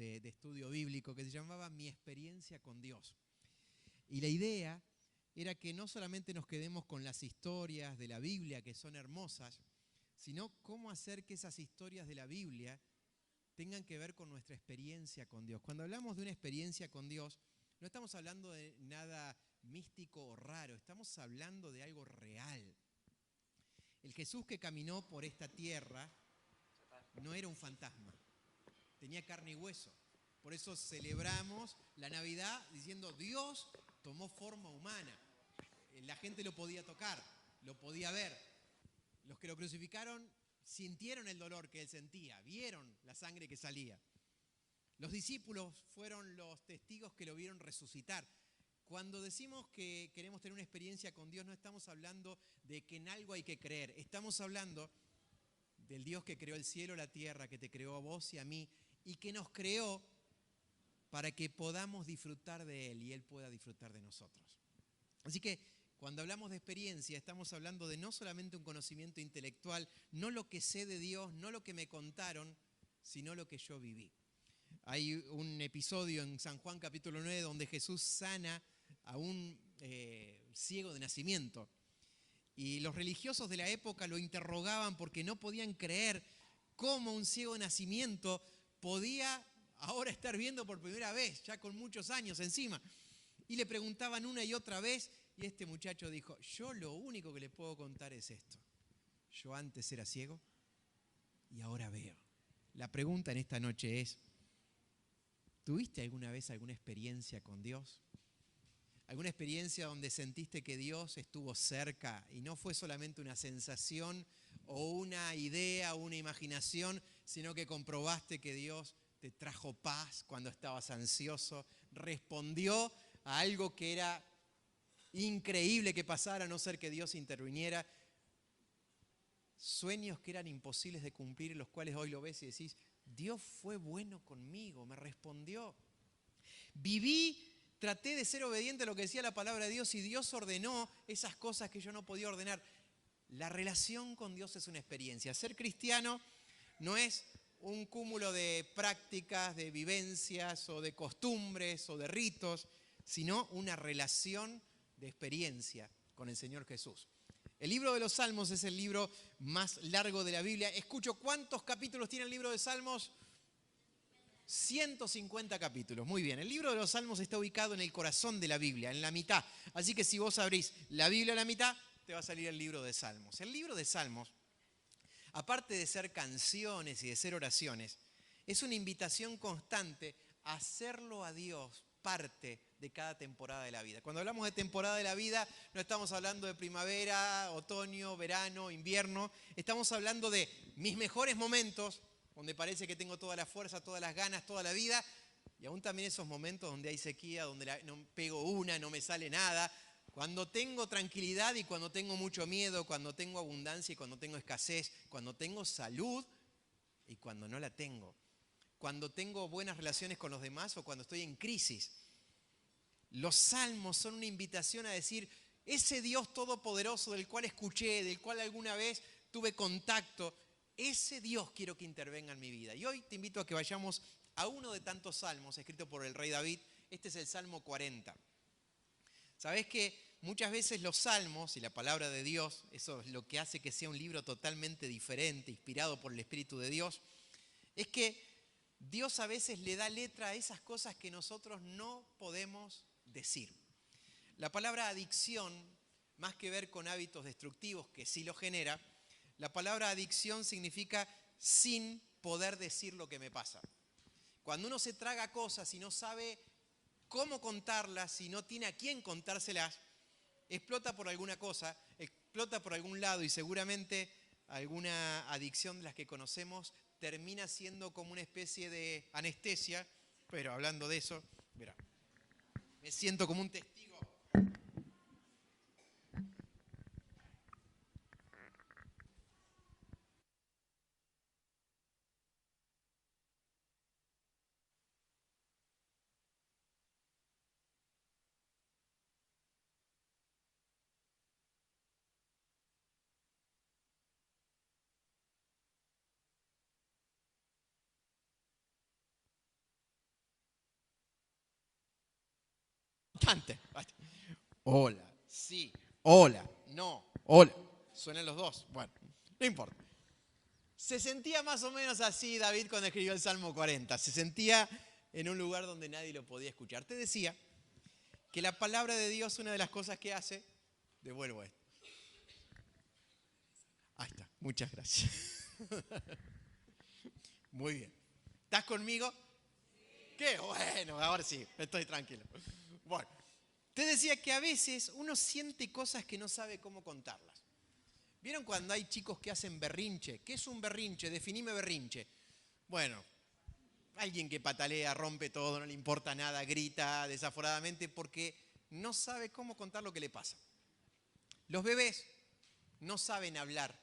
de estudio bíblico que se llamaba Mi experiencia con Dios. Y la idea era que no solamente nos quedemos con las historias de la Biblia, que son hermosas, sino cómo hacer que esas historias de la Biblia tengan que ver con nuestra experiencia con Dios. Cuando hablamos de una experiencia con Dios, no estamos hablando de nada místico o raro, estamos hablando de algo real. El Jesús que caminó por esta tierra no era un fantasma, tenía carne y hueso. Por eso celebramos la Navidad diciendo Dios tomó forma humana. La gente lo podía tocar, lo podía ver. Los que lo crucificaron sintieron el dolor que él sentía, vieron la sangre que salía. Los discípulos fueron los testigos que lo vieron resucitar. Cuando decimos que queremos tener una experiencia con Dios, no estamos hablando de que en algo hay que creer. Estamos hablando del Dios que creó el cielo, la tierra, que te creó a vos y a mí, y que nos creó para que podamos disfrutar de Él y Él pueda disfrutar de nosotros. Así que cuando hablamos de experiencia, estamos hablando de no solamente un conocimiento intelectual, no lo que sé de Dios, no lo que me contaron, sino lo que yo viví. Hay un episodio en San Juan capítulo 9 donde Jesús sana a un ciego de nacimiento. Y los religiosos de la época lo interrogaban porque no podían creer cómo un ciego de nacimiento podía ahora estar viendo por primera vez, ya con muchos años encima. Y le preguntaban una y otra vez, y este muchacho dijo, yo lo único que le puedo contar es esto. Yo antes era ciego y ahora veo. La pregunta en esta noche es, ¿tuviste alguna vez alguna experiencia con Dios? ¿Alguna experiencia donde sentiste que Dios estuvo cerca y no fue solamente una sensación o una idea o una imaginación, sino que comprobaste que Dios te trajo paz cuando estabas ansioso, respondió a algo que era increíble que pasara, a no ser que Dios interviniera? Sueños que eran imposibles de cumplir, los cuales hoy lo ves y decís, Dios fue bueno conmigo, me respondió. Traté de ser obediente a lo que decía la palabra de Dios y Dios ordenó esas cosas que yo no podía ordenar. La relación con Dios es una experiencia. Ser cristiano no es un cúmulo de prácticas, de vivencias o de costumbres o de ritos, sino una relación de experiencia con el Señor Jesús. El libro de los Salmos es el libro más largo de la Biblia. Escucho, ¿cuántos capítulos tiene el libro de Salmos? 150 capítulos, muy bien. El libro de los Salmos está ubicado en el corazón de la Biblia, en la mitad. Así que si vos abrís la Biblia a la mitad, te va a salir el libro de Salmos. El libro de Salmos, aparte de ser canciones y de ser oraciones, es una invitación constante a hacerlo a Dios parte de cada temporada de la vida. Cuando hablamos de temporada de la vida, no estamos hablando de primavera, otoño, verano, invierno. Estamos hablando de mis mejores momentos, donde parece que tengo toda la fuerza, todas las ganas, toda la vida, y aún también esos momentos donde hay sequía, donde no pego una, no me sale nada, cuando tengo tranquilidad y cuando tengo mucho miedo, cuando tengo abundancia y cuando tengo escasez, cuando tengo salud y cuando no la tengo, cuando tengo buenas relaciones con los demás o cuando estoy en crisis. Los salmos son una invitación a decir, ese Dios todopoderoso del cual escuché, del cual alguna vez tuve contacto, ese Dios quiero que intervenga en mi vida. Y hoy te invito a que vayamos a uno de tantos salmos escritos por el rey David. Este es el Salmo 40. ¿Sabés que muchas veces los salmos y la palabra de Dios, eso es lo que hace que sea un libro totalmente diferente, inspirado por el Espíritu de Dios, es que Dios a veces le da letra a esas cosas que nosotros no podemos decir. La palabra adicción, más que ver con hábitos destructivos, que sí lo genera, la palabra adicción significa sin poder decir lo que me pasa. Cuando uno se traga cosas y no sabe cómo contarlas y no tiene a quién contárselas, explota por alguna cosa, explota por algún lado y seguramente alguna adicción de las que conocemos termina siendo como una especie de anestesia. Pero hablando de eso, mirá, me siento como un testigo. Cante. Hola, sí, hola, no, hola. Suenan los dos. Bueno, no importa. Se sentía más o menos así David cuando escribió el Salmo 40. Se sentía en un lugar donde nadie lo podía escuchar. Te decía que la palabra de Dios, una de las cosas que hace, devuelvo esto. Ahí está, muchas gracias. Muy bien. ¿Estás conmigo? Qué bueno, ahora sí, estoy tranquilo. Bueno, te decía que a veces uno siente cosas que no sabe cómo contarlas. ¿Vieron cuando hay chicos que hacen berrinche? ¿Qué es un berrinche? Definime berrinche. Bueno, alguien que patalea, rompe todo, no le importa nada, grita desaforadamente porque no sabe cómo contar lo que le pasa. Los bebés no saben hablar,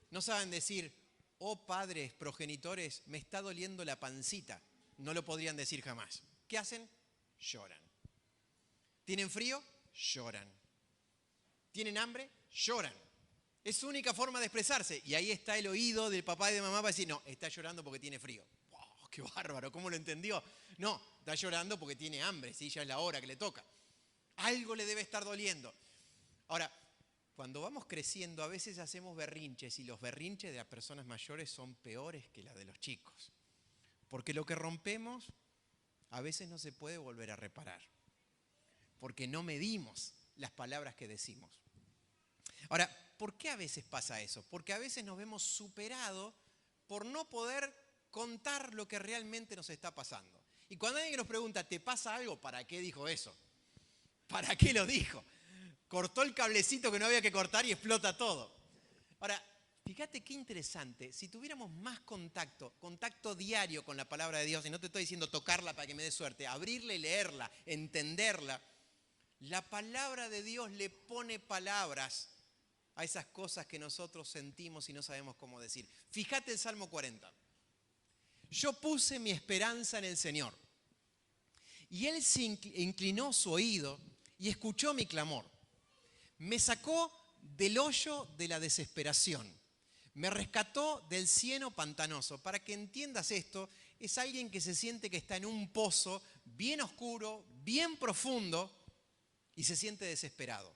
no saben decir, oh padres, progenitores, me está doliendo la pancita. No lo podrían decir jamás. ¿Qué hacen? Lloran. ¿Tienen frío? Lloran. ¿Tienen hambre? Lloran. Es su única forma de expresarse. Y ahí está el oído del papá y de mamá para decir, no, está llorando porque tiene frío. ¡Wow, qué bárbaro! ¿Cómo lo entendió? No, está llorando porque tiene hambre, ¿sí? Ya es la hora que le toca. Algo le debe estar doliendo. Ahora, cuando vamos creciendo, a veces hacemos berrinches y los berrinches de las personas mayores son peores que las de los chicos. Porque lo que rompemos a veces no se puede volver a reparar. Porque no medimos las palabras que decimos. Ahora, ¿por qué a veces pasa eso? Porque a veces nos vemos superados por no poder contar lo que realmente nos está pasando. Y cuando alguien nos pregunta, ¿te pasa algo? ¿Para qué dijo eso? ¿Para qué lo dijo? Cortó el cablecito que no había que cortar y explota todo. Ahora, fíjate qué interesante, si tuviéramos más contacto diario con la palabra de Dios, y no te estoy diciendo tocarla para que me dé suerte, abrirla y leerla, entenderla, la palabra de Dios le pone palabras a esas cosas que nosotros sentimos y no sabemos cómo decir. Fíjate el Salmo 40. Yo puse mi esperanza en el Señor, y Él se inclinó su oído y escuchó mi clamor. Me sacó del hoyo de la desesperación. Me rescató del cieno pantanoso. Para que entiendas esto, es alguien que se siente que está en un pozo bien oscuro, bien profundo y se siente desesperado.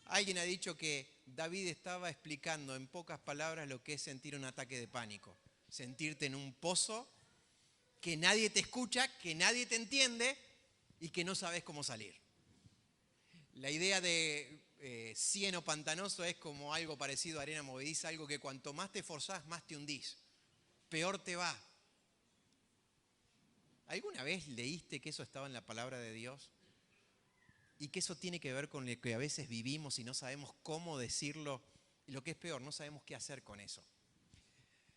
Alguien ha dicho que David estaba explicando en pocas palabras lo que es sentir un ataque de pánico. Sentirte en un pozo, que nadie te escucha, que nadie te entiende y que no sabes cómo salir. La idea de cieno pantanoso es como algo parecido a arena movediza, algo que cuanto más te esforzás, más te hundís. Peor te va. ¿Alguna vez leíste que eso estaba en la palabra de Dios? Y que eso tiene que ver con lo que a veces vivimos y no sabemos cómo decirlo. Y lo que es peor, no sabemos qué hacer con eso.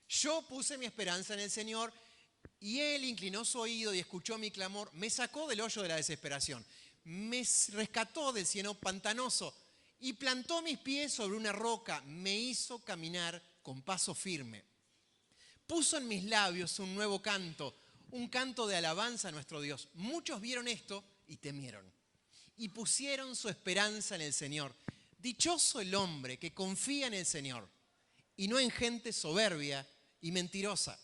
Yo puse mi esperanza en el Señor y Él inclinó su oído y escuchó mi clamor. Me sacó del hoyo de la desesperación. Me rescató del cieno pantanoso y plantó mis pies sobre una roca. Me hizo caminar con paso firme. Puso en mis labios un nuevo canto, un canto de alabanza a nuestro Dios. Muchos vieron esto y temieron y pusieron su esperanza en el Señor. Dichoso el hombre que confía en el Señor y no en gente soberbia y mentirosa.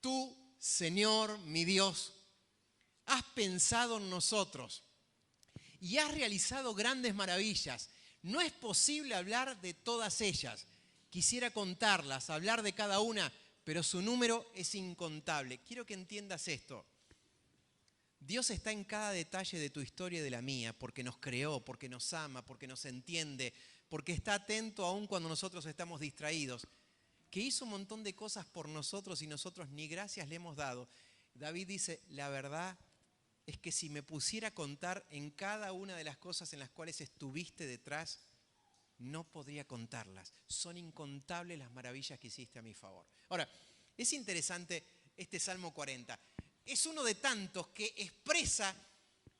Tú, Señor, mi Dios, has pensado en nosotros y has realizado grandes maravillas. No es posible hablar de todas ellas. Quisiera contarlas, hablar de cada una, pero su número es incontable. Quiero que entiendas esto. Dios está en cada detalle de tu historia y de la mía, porque nos creó, porque nos ama, porque nos entiende, porque está atento aún cuando nosotros estamos distraídos, que hizo un montón de cosas por nosotros y nosotros ni gracias le hemos dado. David dice, la verdad es que si me pusiera a contar en cada una de las cosas en las cuales estuviste detrás, no podría contarlas. Son incontables las maravillas que hiciste a mi favor. Ahora, es interesante este Salmo 40. Es uno de tantos que expresa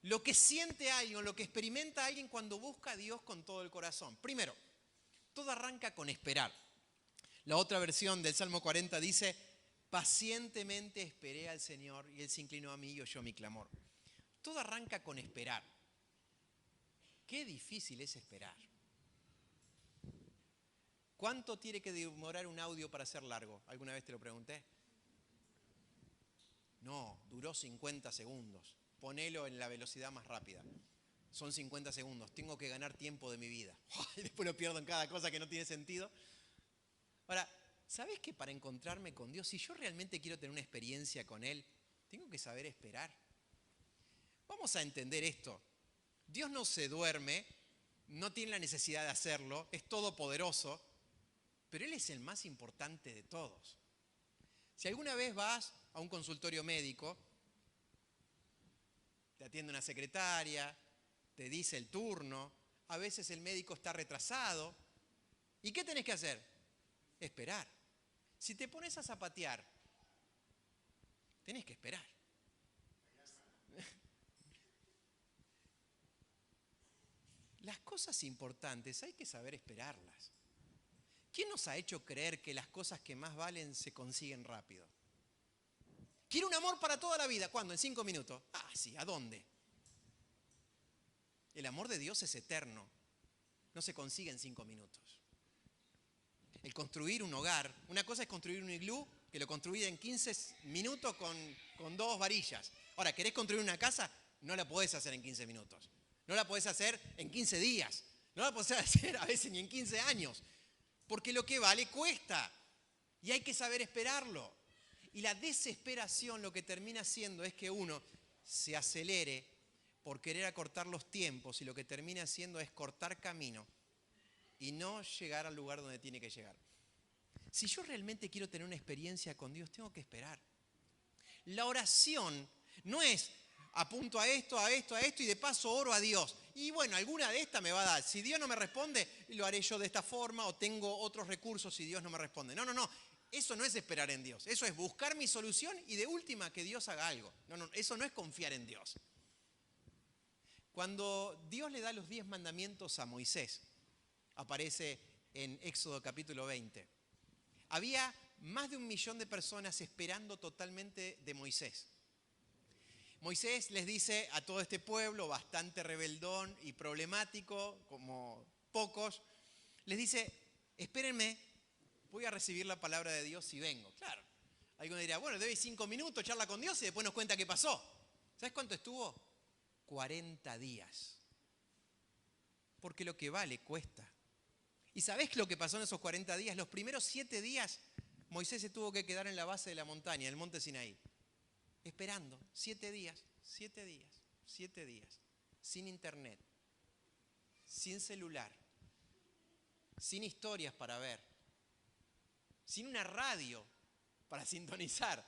lo que siente alguien, lo que experimenta alguien cuando busca a Dios con todo el corazón. Primero, todo arranca con esperar. La otra versión del Salmo 40 dice, pacientemente esperé al Señor y Él se inclinó a mí y oyó mi clamor. Todo arranca con esperar. Qué difícil es esperar. ¿Cuánto tiene que demorar un audio para ser largo? ¿Alguna vez te lo pregunté? No, duró 50 segundos. ponelo en la velocidad más rápida. Son 50 segundos, tengo que ganar tiempo de mi vida. Y después lo pierdo en cada cosa que no tiene sentido. Ahora, ¿sabes que para encontrarme con Dios, si yo realmente quiero tener una experiencia con Él, tengo que saber esperar? Vamos a entender esto. Dios no se duerme, no tiene la necesidad de hacerlo, es todopoderoso, pero Él es el más importante de todos. Si alguna vez vas a un consultorio médico, te atiende una secretaria, te dice el turno, a veces el médico está retrasado. ¿Y qué tenés que hacer? Esperar. Si te pones a zapatear, tenés que esperar. Las cosas importantes hay que saber esperarlas. ¿Quién nos ha hecho creer que las cosas que más valen se consiguen rápido? Quiero un amor para toda la vida. ¿Cuándo? ¿En 5 minutos? Ah, sí, ¿a dónde? El amor de Dios es eterno. No se consigue en 5 minutos. El construir un hogar, una cosa es construir un iglú, que lo construí en 15 minutos con 2 varillas. Ahora, ¿querés construir una casa? No la podés hacer en 15 minutos. No la podés hacer en 15 días. No la podés hacer a veces ni en 15 años. Porque lo que vale cuesta. Y hay que saber esperarlo. Y la desesperación lo que termina haciendo es que uno se acelere por querer acortar los tiempos y lo que termina haciendo es cortar camino y no llegar al lugar donde tiene que llegar. Si yo realmente quiero tener una experiencia con Dios, tengo que esperar. La oración no es apunto a esto y de paso oro a Dios. Y bueno, alguna de estas me va a dar. Si Dios no me responde, lo haré yo de esta forma o tengo otros recursos si Dios no me responde. No. Eso no es esperar en Dios. Eso es buscar mi solución y de última que Dios haga algo. No, eso no es confiar en Dios. Cuando Dios le da los 10 mandamientos a Moisés, aparece en Éxodo capítulo 20, había más de 1 millón de personas esperando totalmente de Moisés. Moisés les dice a todo este pueblo, bastante rebeldón y problemático, como pocos, les dice, espérenme, voy a recibir la palabra de Dios y vengo. Claro, alguno dirá, bueno, debe 5 minutos, charla con Dios y después nos cuenta qué pasó. ¿Sabes cuánto estuvo? 40 días. Porque lo que vale cuesta. ¿Y sabés lo que pasó en esos 40 días? Los primeros 7 días Moisés se tuvo que quedar en la base de la montaña, en el monte Sinaí. Esperando 7 días, sin internet, sin celular, sin historias para ver, sin una radio para sintonizar.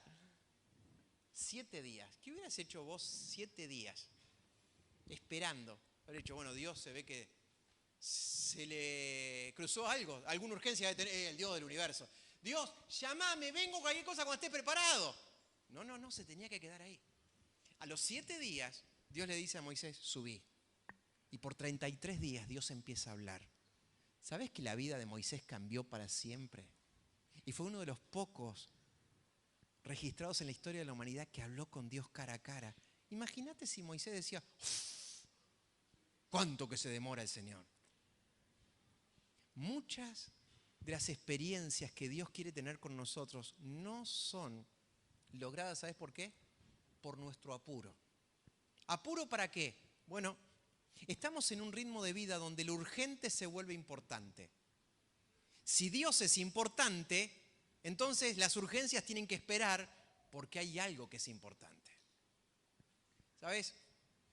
7 días. ¿Qué hubieras hecho vos 7 días? Esperando. Haber dicho, bueno, Dios se ve que se le cruzó algo, alguna urgencia de tener el Dios del universo. Dios, llamame, vengo cualquier cosa cuando estés preparado. No, se tenía que quedar ahí. A los 7 días, Dios le dice a Moisés, subí. Y por 33 días Dios empieza a hablar. ¿Sabes que la vida de Moisés cambió para siempre? Y fue uno de los pocos registrados en la historia de la humanidad que habló con Dios cara a cara. Imagínate si Moisés decía, ¿cuánto que se demora el Señor? Muchas de las experiencias que Dios quiere tener con nosotros no son logradas, ¿sabes por qué? Por nuestro apuro. ¿Apuro para qué? Bueno, estamos en un ritmo de vida donde lo urgente se vuelve importante. Si Dios es importante, entonces las urgencias tienen que esperar porque hay algo que es importante. ¿Sabes?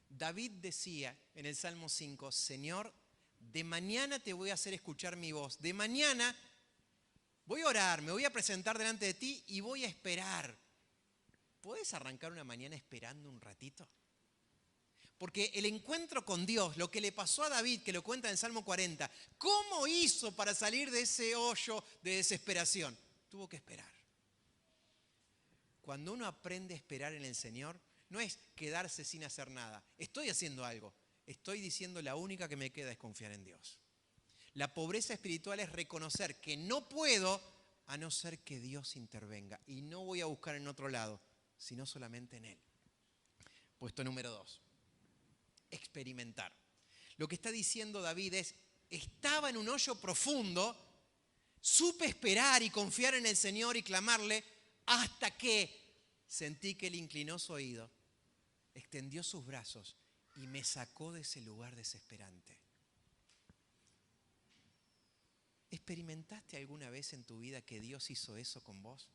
David decía en el Salmo 5, Señor, de mañana te voy a hacer escuchar mi voz. De mañana voy a orar, me voy a presentar delante de ti y voy a esperar. ¿Puedes arrancar una mañana esperando un ratito? Porque el encuentro con Dios, lo que le pasó a David, que lo cuenta en el Salmo 40, ¿cómo hizo para salir de ese hoyo de desesperación? Tuvo que esperar. Cuando uno aprende a esperar en el Señor, no es quedarse sin hacer nada. Estoy haciendo algo. Estoy diciendo la única que me queda es confiar en Dios. La pobreza espiritual es reconocer que no puedo a no ser que Dios intervenga. Y no voy a buscar en otro lado, sino solamente en Él. Puesto número 2. Experimentar. Lo que está diciendo David es, estaba en un hoyo profundo, supe esperar y confiar en el Señor y clamarle hasta que sentí que Él inclinó su oído, extendió sus brazos y me sacó de ese lugar desesperante. ¿Experimentaste alguna vez en tu vida que Dios hizo eso con vos?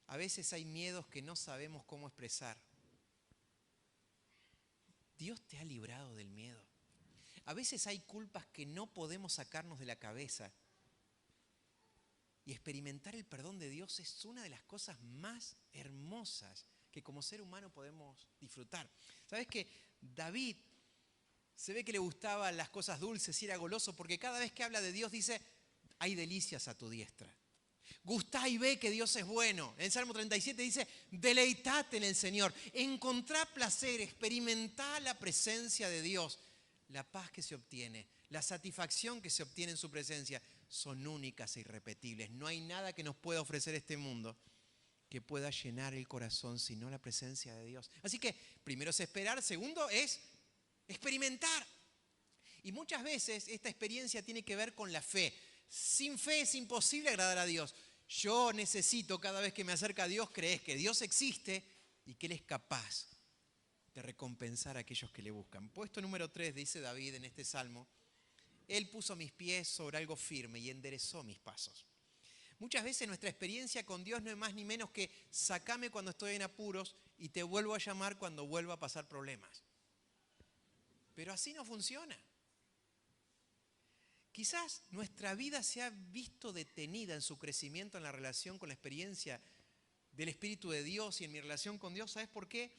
A veces hay miedos que no sabemos cómo expresar. Dios te ha librado del miedo. A veces hay culpas que no podemos sacarnos de la cabeza. Y experimentar el perdón de Dios es una de las cosas más hermosas que como ser humano podemos disfrutar. ¿Sabes qué? David se ve que le gustaban las cosas dulces y era goloso porque cada vez que habla de Dios dice, hay delicias a tu diestra. Gustá y ve que Dios es bueno. En el Salmo 37 dice, deleitate en el Señor. Encontrá placer, experimentá la presencia de Dios. La paz que se obtiene, la satisfacción que se obtiene en su presencia son únicas e irrepetibles. No hay nada que nos pueda ofrecer este mundo que pueda llenar el corazón sino la presencia de Dios. Así que primero es esperar, segundo es experimentar. Y muchas veces esta experiencia tiene que ver con la fe. Sin fe es imposible agradar a Dios. Yo necesito cada vez que me acerco a Dios creer que Dios existe y que Él es capaz de recompensar a aquellos que le buscan. Puesto número 3, dice David en este salmo, Él puso mis pies sobre algo firme y enderezó mis pasos. Muchas veces nuestra experiencia con Dios no es más ni menos que sacame cuando estoy en apuros y te vuelvo a llamar cuando vuelva a pasar problemas. Pero así no funciona. Quizás nuestra vida se ha visto detenida en su crecimiento en la relación con la experiencia del Espíritu de Dios y en mi relación con Dios. ¿Sabes por qué?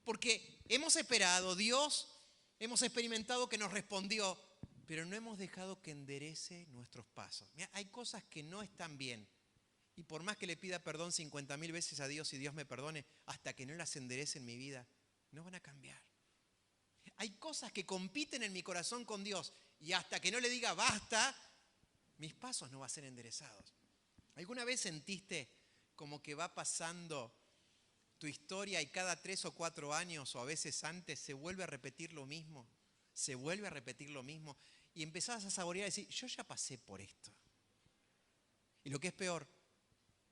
Porque hemos esperado, Dios, hemos experimentado que nos respondió, pero no hemos dejado que enderece nuestros pasos. Mira, hay cosas que no están bien. Y por más que le pida perdón 50.000 veces a Dios y Dios me perdone, hasta que no las enderece en mi vida, no van a cambiar. Hay cosas que compiten en mi corazón con Dios y hasta que no le diga basta, mis pasos no van a ser enderezados. ¿Alguna vez sentiste como que va pasando tu historia y cada 3 o 4 años o a veces antes se vuelve a repetir lo mismo? Se vuelve a repetir lo mismo y empezás a saborear y decir, yo ya pasé por esto. Y lo que es peor,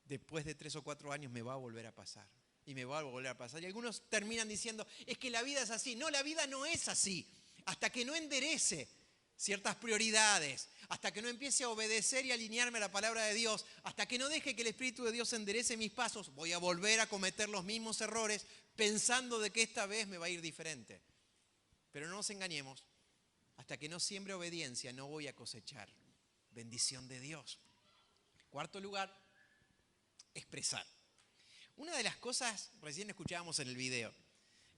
después de 3 o 4 años me va a volver a pasar. Y me va a volver a pasar. Y algunos terminan diciendo, es que la vida es así. No, la vida no es así. Hasta que no enderece ciertas prioridades, hasta que no empiece a obedecer y alinearme a la palabra de Dios, hasta que no deje que el Espíritu de Dios enderece mis pasos, voy a volver a cometer los mismos errores pensando de que esta vez me va a ir diferente. Pero no nos engañemos, hasta que no siembre obediencia no voy a cosechar bendición de Dios. Cuarto lugar, expresar. Una de las cosas, recién escuchábamos en el video,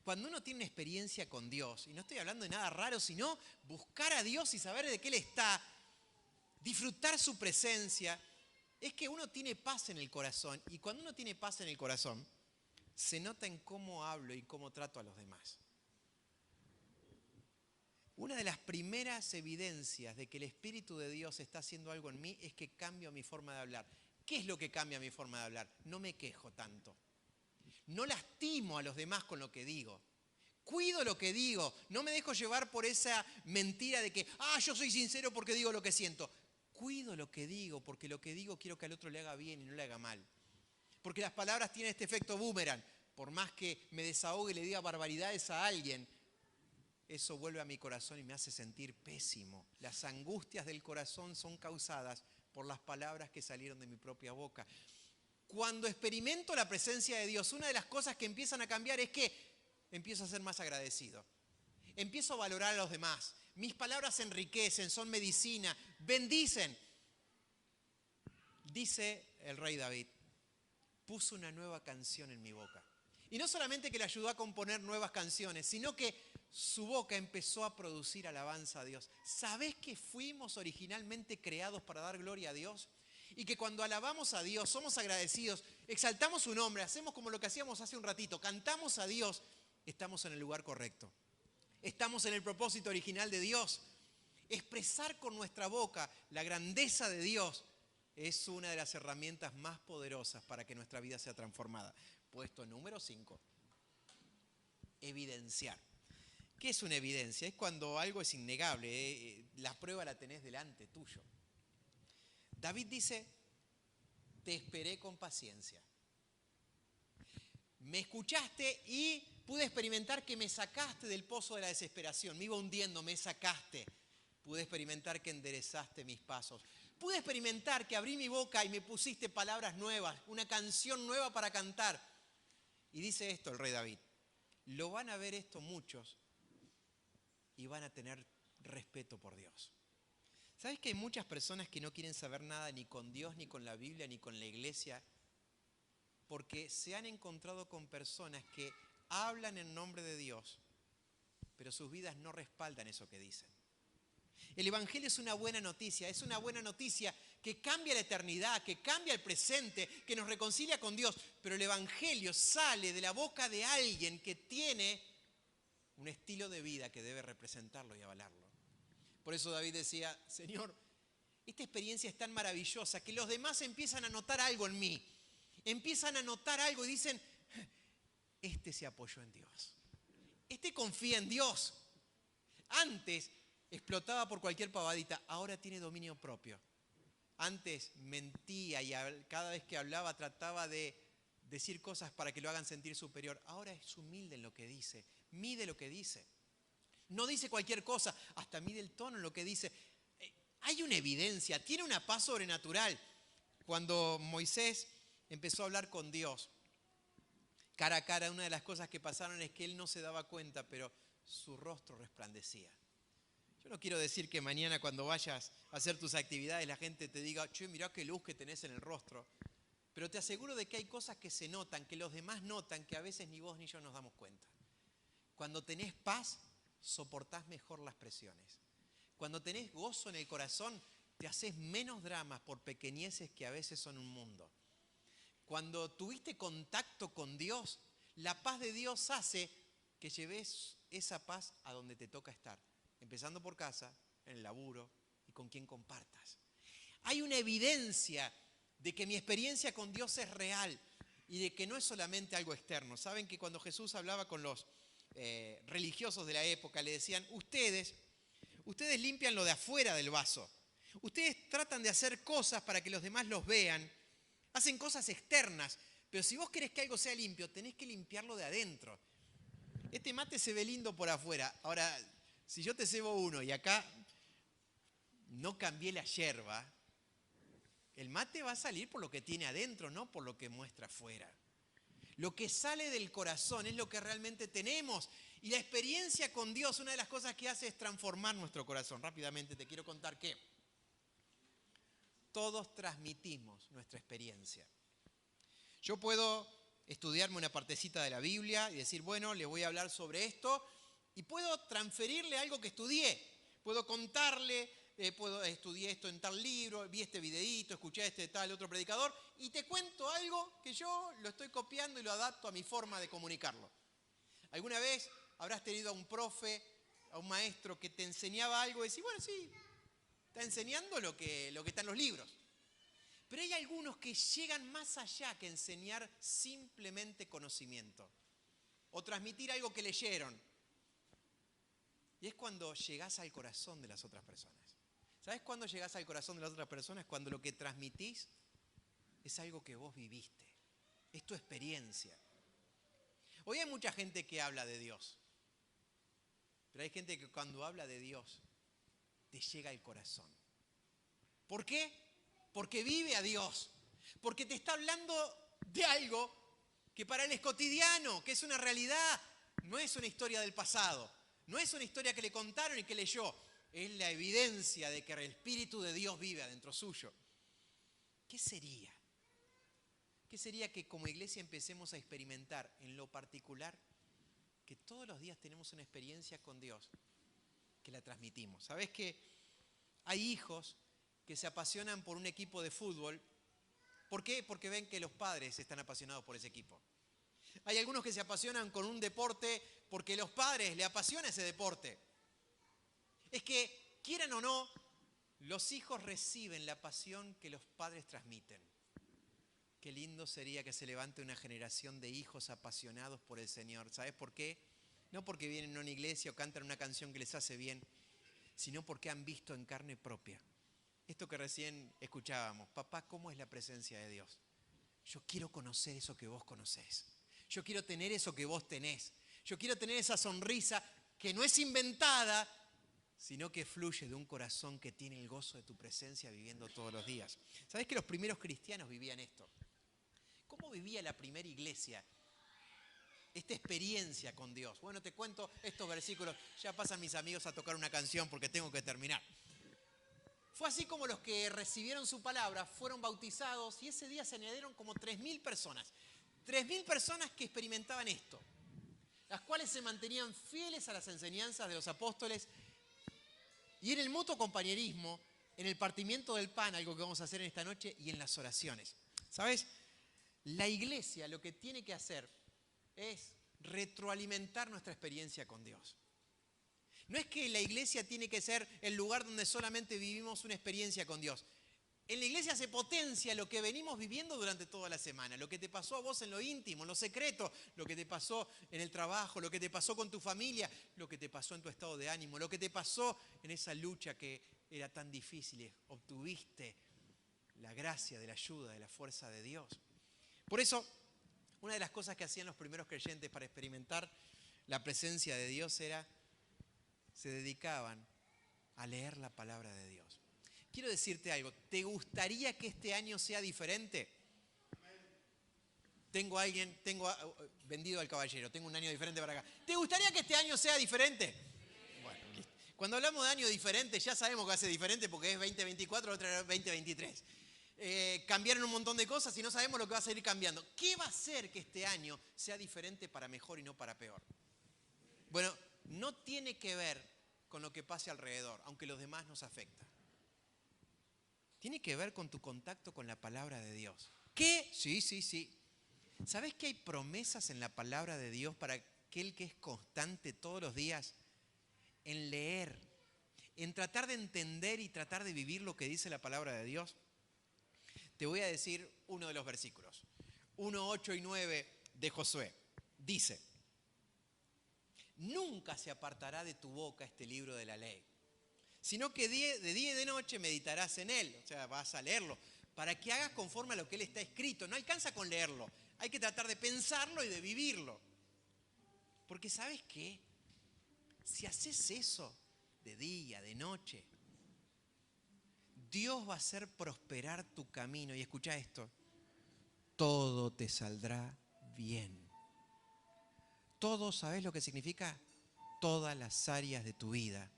cuando uno tiene una experiencia con Dios, y no estoy hablando de nada raro, sino buscar a Dios y saber de qué Él está, disfrutar su presencia, es que uno tiene paz en el corazón. Y cuando uno tiene paz en el corazón, se nota en cómo hablo y cómo trato a los demás. Una de las primeras evidencias de que el Espíritu de Dios está haciendo algo en mí es que cambio mi forma de hablar. ¿Qué es lo que cambia mi forma de hablar? No me quejo tanto. No lastimo a los demás con lo que digo. Cuido lo que digo. No me dejo llevar por esa mentira de que, yo soy sincero porque digo lo que siento. Cuido lo que digo porque lo que digo quiero que al otro le haga bien y no le haga mal. Porque las palabras tienen este efecto boomerang. Por más que me desahogue y le diga barbaridades a alguien, eso vuelve a mi corazón y me hace sentir pésimo. Las angustias del corazón son causadas por las palabras que salieron de mi propia boca. Cuando experimento la presencia de Dios, una de las cosas que empiezan a cambiar es que empiezo a ser más agradecido. Empiezo a valorar a los demás. Mis palabras enriquecen, son medicina, bendicen. Dice el rey David, puso una nueva canción en mi boca. Y no solamente que le ayudó a componer nuevas canciones, sino que su boca empezó a producir alabanza a Dios. ¿Sabés que fuimos originalmente creados para dar gloria a Dios? Y que cuando alabamos a Dios, somos agradecidos, exaltamos su nombre, hacemos como lo que hacíamos hace un ratito, cantamos a Dios, estamos en el lugar correcto. Estamos en el propósito original de Dios. Expresar con nuestra boca la grandeza de Dios es una de las herramientas más poderosas para que nuestra vida sea transformada. Puesto número 5, evidenciar. ¿Qué es una evidencia? Es cuando algo es innegable, la prueba la tenés delante tuyo. David dice, te esperé con paciencia. Me escuchaste y pude experimentar que me sacaste del pozo de la desesperación. Me iba hundiendo, me sacaste. Pude experimentar que enderezaste mis pasos. Pude experimentar que abrí mi boca y me pusiste palabras nuevas, una canción nueva para cantar. Y dice esto el rey David: lo van a ver esto muchos y van a tener respeto por Dios. ¿Sabes que hay muchas personas que no quieren saber nada ni con Dios, ni con la Biblia, ni con la iglesia? Porque se han encontrado con personas que hablan en nombre de Dios, pero sus vidas no respaldan eso que dicen. El Evangelio es una buena noticia que cambia la eternidad, que cambia el presente, que nos reconcilia con Dios, pero el Evangelio sale de la boca de alguien que tiene un estilo de vida que debe representarlo y avalarlo. Por eso David decía: Señor, esta experiencia es tan maravillosa que los demás empiezan a notar algo en mí. Empiezan a notar algo y dicen: este se apoyó en Dios. Este confía en Dios. Antes explotaba por cualquier pavadita, ahora tiene dominio propio. Antes mentía y cada vez que hablaba trataba de decir cosas para que lo hagan sentir superior. Ahora es humilde en lo que dice, mide lo que dice. No dice cualquier cosa, hasta mide el tono en lo que dice. Hay una evidencia, tiene una paz sobrenatural. Cuando Moisés empezó a hablar con Dios, cara a cara, una de las cosas que pasaron es que él no se daba cuenta, pero su rostro resplandecía. Yo no quiero decir que mañana cuando vayas a hacer tus actividades la gente te diga: che, mirá qué luz que tenés en el rostro. Pero te aseguro de que hay cosas que se notan, que los demás notan, que a veces ni vos ni yo nos damos cuenta. Cuando tenés paz, soportás mejor las presiones. Cuando tenés gozo en el corazón, te haces menos dramas por pequeñeces que a veces son un mundo. Cuando tuviste contacto con Dios, la paz de Dios hace que lleves esa paz a donde te toca estar. Empezando por casa, en el laburo y con quien compartas. Hay una evidencia de que mi experiencia con Dios es real y de que no es solamente algo externo. Saben que cuando Jesús hablaba con los religiosos de la época, le decían: ustedes limpian lo de afuera del vaso. Ustedes tratan de hacer cosas para que los demás los vean. Hacen cosas externas. Pero si vos querés que algo sea limpio, tenés que limpiarlo de adentro. Este mate se ve lindo por afuera. Ahora, si yo te cebo uno y acá no cambié la yerba, el mate va a salir por lo que tiene adentro, no por lo que muestra afuera. Lo que sale del corazón es lo que realmente tenemos. Y la experiencia con Dios, una de las cosas que hace es transformar nuestro corazón. Rápidamente te quiero contar que todos transmitimos nuestra experiencia. Yo puedo estudiarme una partecita de la Biblia y decir: bueno, le voy a hablar sobre esto, y puedo transferirle algo que estudié. Puedo contarle, estudié esto en tal libro, vi este videíto, escuché a este tal otro predicador, y te cuento algo que yo lo estoy copiando y lo adapto a mi forma de comunicarlo. ¿Alguna vez habrás tenido a un profe, a un maestro que te enseñaba algo y decís: bueno, sí, está enseñando lo que está en los libros? Pero hay algunos que llegan más allá que enseñar simplemente conocimiento o transmitir algo que leyeron. Y es cuando llegás al corazón de las otras personas. ¿Sabes cuándo llegás al corazón de las otras personas? Cuando lo que transmitís es algo que vos viviste. Es tu experiencia. Hoy hay mucha gente que habla de Dios. Pero hay gente que cuando habla de Dios te llega al corazón. ¿Por qué? Porque vive a Dios. Porque te está hablando de algo que para él es cotidiano, que es una realidad. No es una historia del pasado. No es una historia que le contaron y que leyó. Es la evidencia de que el Espíritu de Dios vive adentro suyo. ¿Qué sería? ¿Qué sería que como iglesia empecemos a experimentar en lo particular que todos los días tenemos una experiencia con Dios, que la transmitimos? ¿Sabés que hay hijos que se apasionan por un equipo de fútbol? ¿Por qué? Porque ven que los padres están apasionados por ese equipo. Hay algunos que se apasionan con un deporte porque los padres le apasiona ese deporte. Es que, quieran o no, los hijos reciben la pasión que los padres transmiten. Qué lindo sería que se levante una generación de hijos apasionados por el Señor. ¿Sabes por qué? No porque vienen a una iglesia o cantan una canción que les hace bien, sino porque han visto en carne propia esto que recién escuchábamos. Papá, ¿cómo es la presencia de Dios? Yo quiero conocer eso que vos conocés. Yo quiero tener eso que vos tenés. Yo quiero tener esa sonrisa que no es inventada, sino que fluye de un corazón que tiene el gozo de tu presencia viviendo todos los días. ¿Sabés que los primeros cristianos vivían esto? ¿Cómo vivía la primera iglesia esta experiencia con Dios? Bueno, te cuento estos versículos. Ya pasan mis amigos a tocar una canción porque tengo que terminar. Fue así como los que recibieron su palabra fueron bautizados y ese día se añadieron como 3.000 personas. 3.000 personas que experimentaban esto, las cuales se mantenían fieles a las enseñanzas de los apóstoles y en el mutuo compañerismo, en el partimiento del pan, algo que vamos a hacer en esta noche, y en las oraciones. ¿Sabes? La iglesia lo que tiene que hacer es retroalimentar nuestra experiencia con Dios. No es que la iglesia tiene que ser el lugar donde solamente vivimos una experiencia con Dios. En la iglesia se potencia lo que venimos viviendo durante toda la semana. Lo que te pasó a vos en lo íntimo, en lo secreto, lo que te pasó en el trabajo, lo que te pasó con tu familia, lo que te pasó en tu estado de ánimo, lo que te pasó en esa lucha que era tan difícil. Obtuviste la gracia de la ayuda, de la fuerza de Dios. Por eso, una de las cosas que hacían los primeros creyentes para experimentar la presencia de Dios era, se dedicaban a leer la palabra de Dios. Quiero decirte algo, ¿te gustaría que este año sea diferente? Tengo vendido al caballero, tengo un año diferente para acá. ¿Te gustaría que este año sea diferente? Bueno, listo. Cuando hablamos de año diferente, ya sabemos que va a ser diferente porque es 2024, otra es 2023. Cambiaron un montón de cosas y no sabemos lo que va a seguir cambiando. ¿Qué va a hacer que este año sea diferente para mejor y no para peor? Bueno, no tiene que ver con lo que pase alrededor, aunque los demás nos afecta. Tiene que ver con tu contacto con la palabra de Dios. ¿Qué? Sí. ¿Sabés que hay promesas en la palabra de Dios para aquel que es constante todos los días en leer, en tratar de entender y tratar de vivir lo que dice la palabra de Dios? Te voy a decir uno de los versículos. 1, 8 y 9 de Josué. Dice: nunca se apartará de tu boca este libro de la ley, sino que de día y de noche meditarás en él, o sea, vas a leerlo, para que hagas conforme a lo que él está escrito. No alcanza con leerlo, hay que tratar de pensarlo y de vivirlo. Porque ¿sabes qué? Si haces eso de día, de noche, Dios va a hacer prosperar tu camino. Y escucha esto, todo te saldrá bien. Todo, ¿sabes lo que significa? Todas las áreas de tu vida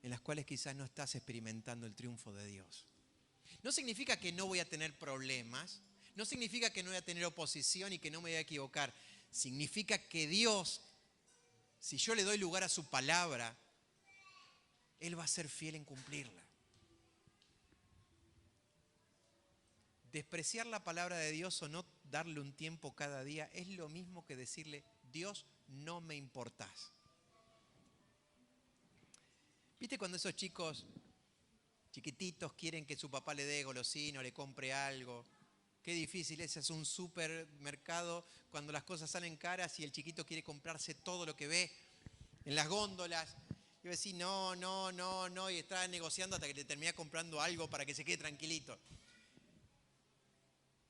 en las cuales quizás no estás experimentando el triunfo de Dios. No significa que no voy a tener problemas, no significa que no voy a tener oposición y que no me voy a equivocar. Significa que Dios, si yo le doy lugar a su palabra, Él va a ser fiel en cumplirla. Despreciar la palabra de Dios o no darle un tiempo cada día es lo mismo que decirle: Dios, no me importás. ¿Viste cuando esos chicos chiquititos quieren que su papá le dé golosina o le compre algo? Qué difícil es un supermercado cuando las cosas salen caras y el chiquito quiere comprarse todo lo que ve en las góndolas. Y va a decir no, y está negociando hasta que le termina comprando algo para que se quede tranquilito.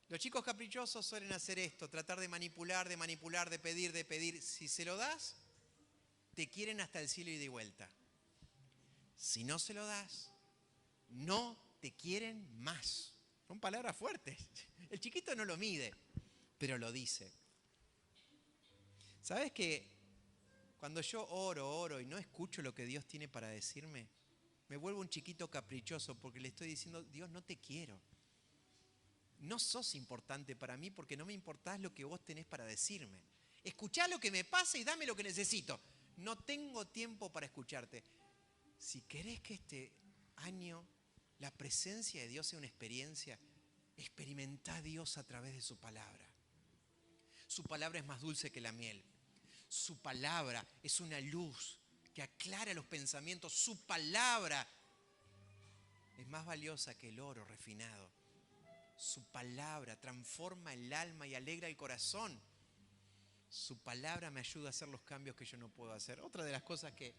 Los chicos caprichosos suelen hacer esto, tratar de manipular, de pedir. Si se lo das, te quieren hasta el cielo y de vuelta. Si no se lo das, no te quieren más. Son palabras fuertes. El chiquito no lo mide, pero lo dice. ¿Sabes que cuando yo oro y no escucho lo que Dios tiene para decirme, me vuelvo un chiquito caprichoso porque le estoy diciendo: Dios, no te quiero. No sos importante para mí porque no me importás lo que vos tenés para decirme. Escuchá lo que me pasa y dame lo que necesito. No tengo tiempo para escucharte. Si querés que este año la presencia de Dios sea una experiencia, experimentá a Dios a través de su palabra. Su palabra es más dulce que la miel. Su palabra es una luz que aclara los pensamientos. Su palabra es más valiosa que el oro refinado. Su palabra transforma el alma y alegra el corazón. Su palabra me ayuda a hacer los cambios que yo no puedo hacer. Otra de las cosas que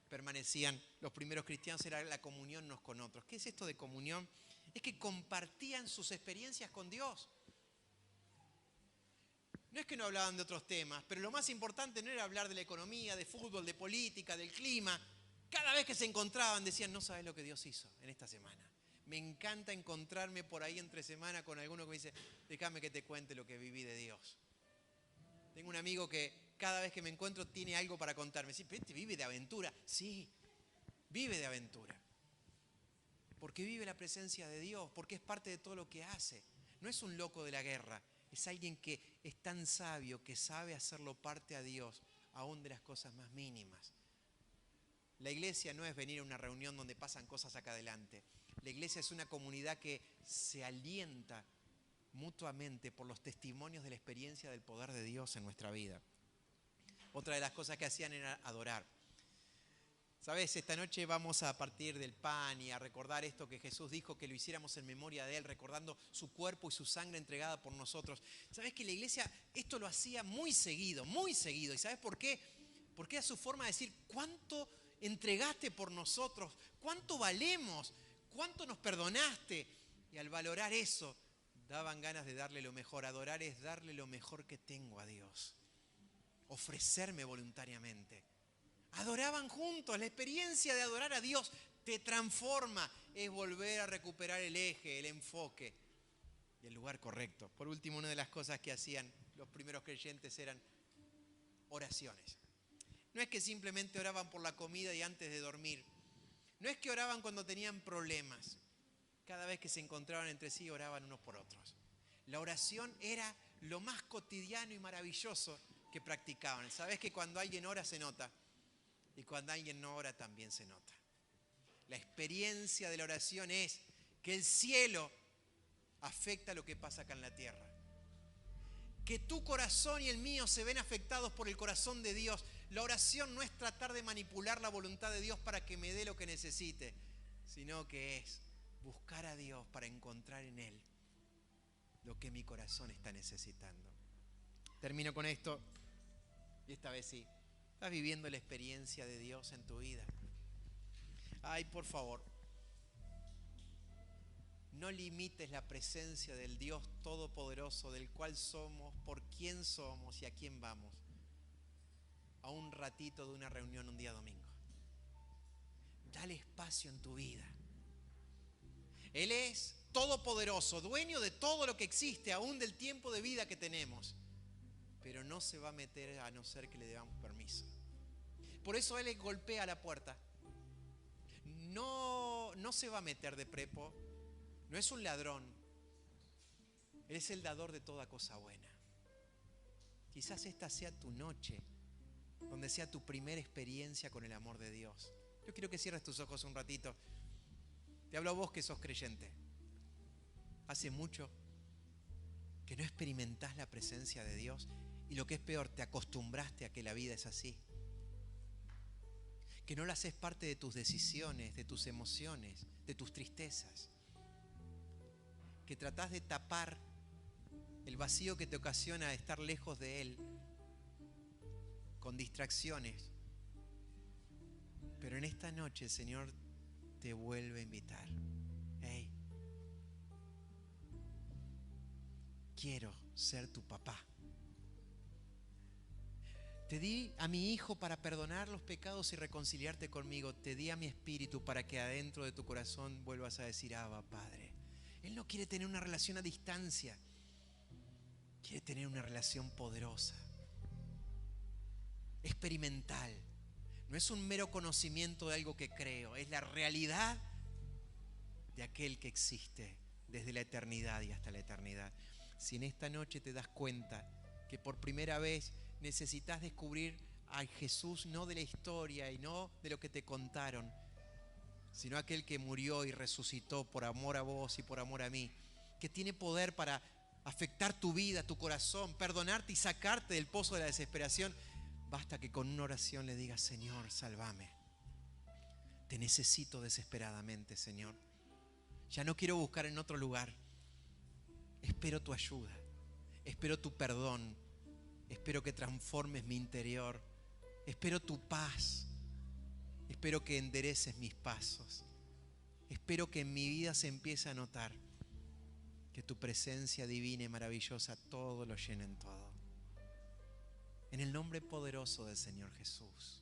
permanecían los primeros cristianos era la comunión unos con otros. ¿Qué es esto de comunión? Es que compartían sus experiencias con Dios. No es que no hablaban de otros temas, pero lo más importante no era hablar de la economía, de fútbol, de política, del clima. Cada vez que se encontraban decían, no sabes lo que Dios hizo en esta semana. Me encanta encontrarme por ahí entre semana con alguno que me dice, déjame que te cuente lo que viví de Dios. Tengo un amigo que cada vez que me encuentro tiene algo para contarme. Sí, pero este vive de aventura. Sí, vive de aventura. Porque vive la presencia de Dios, porque es parte de todo lo que hace. No es un loco de la guerra, es alguien que es tan sabio que sabe hacerlo parte a Dios, aún de las cosas más mínimas. La iglesia no es venir a una reunión donde pasan cosas acá adelante. La iglesia es una comunidad que se alienta mutuamente por los testimonios de la experiencia del poder de Dios en nuestra vida. Otra de las cosas que hacían era adorar. ¿Sabes? Esta noche vamos a partir del pan y a recordar esto que Jesús dijo, que lo hiciéramos en memoria de Él, recordando su cuerpo y su sangre entregada por nosotros. ¿Sabes que la iglesia esto lo hacía muy seguido, muy seguido? ¿Y sabes por qué? Porque era su forma de decir, ¿cuánto entregaste por nosotros? ¿Cuánto valemos? ¿Cuánto nos perdonaste? Y al valorar eso, daban ganas de darle lo mejor. Adorar es darle lo mejor que tengo a Dios. Ofrecerme voluntariamente. Adoraban juntos. La experiencia de adorar a Dios te transforma. Es volver a recuperar el eje, el enfoque y el lugar correcto. Por último, una de las cosas que hacían los primeros creyentes eran oraciones. No es que simplemente oraban por la comida y antes de dormir. No es que oraban cuando tenían problemas. Cada vez que se encontraban entre sí, oraban unos por otros. La oración era lo más cotidiano y maravilloso que practicaban. ¿Sabes que cuando alguien ora se nota? Y cuando alguien no ora también se nota. La experiencia de la oración es que el cielo afecta lo que pasa acá en la tierra. Que tu corazón y el mío se ven afectados por el corazón de Dios. La oración no es tratar de manipular la voluntad de Dios para que me dé lo que necesite, sino que es buscar a Dios para encontrar en Él lo que mi corazón está necesitando. Termino con esto, y esta vez sí. ¿Estás viviendo la experiencia de Dios en tu vida? Ay, por favor, no limites la presencia del Dios Todopoderoso, del cual somos, por quién somos y a quién vamos, a un ratito de una reunión un día domingo. Dale espacio en tu vida. Él es todopoderoso, dueño de todo lo que existe, aún del tiempo de vida que tenemos. Pero no se va a meter a no ser que le demos permiso. Por eso Él golpea la puerta. No se va a meter de prepo. No es un ladrón. Él es el dador de toda cosa buena. Quizás esta sea tu noche, donde sea tu primera experiencia con el amor de Dios. Yo quiero que cierres tus ojos un ratito. Te hablo a vos que sos creyente. Hace mucho que no experimentás la presencia de Dios y lo que es peor, te acostumbraste a que la vida es así. Que no la haces parte de tus decisiones, de tus emociones, de tus tristezas. Que tratás de tapar el vacío que te ocasiona estar lejos de Él con distracciones. Pero en esta noche el Señor te vuelve a invitar. Hey, quiero ser tu papá. Te di a mi Hijo para perdonar los pecados y reconciliarte conmigo. Te di a mi Espíritu para que adentro de tu corazón vuelvas a decir, Abba, Padre. Él no quiere tener una relación a distancia. Quiere tener una relación poderosa, experimental. No es un mero conocimiento de algo que creo. Es la realidad de aquel que existe desde la eternidad y hasta la eternidad. Si en esta noche te das cuenta que por primera vez necesitas descubrir a Jesús no de la historia y no de lo que te contaron, sino aquel que murió y resucitó por amor a vos y por amor a mí, que tiene poder para afectar tu vida, tu corazón, perdonarte y sacarte del pozo de la desesperación, basta que con una oración le digas, Señor, sálvame. Te necesito desesperadamente, Señor. Ya no quiero buscar en otro lugar. Espero tu ayuda, espero tu perdón. Espero que transformes mi interior. Espero tu paz. Espero que endereces mis pasos. Espero que en mi vida se empiece a notar que tu presencia divina y maravillosa todo lo llena en todo. En el nombre poderoso del Señor Jesús.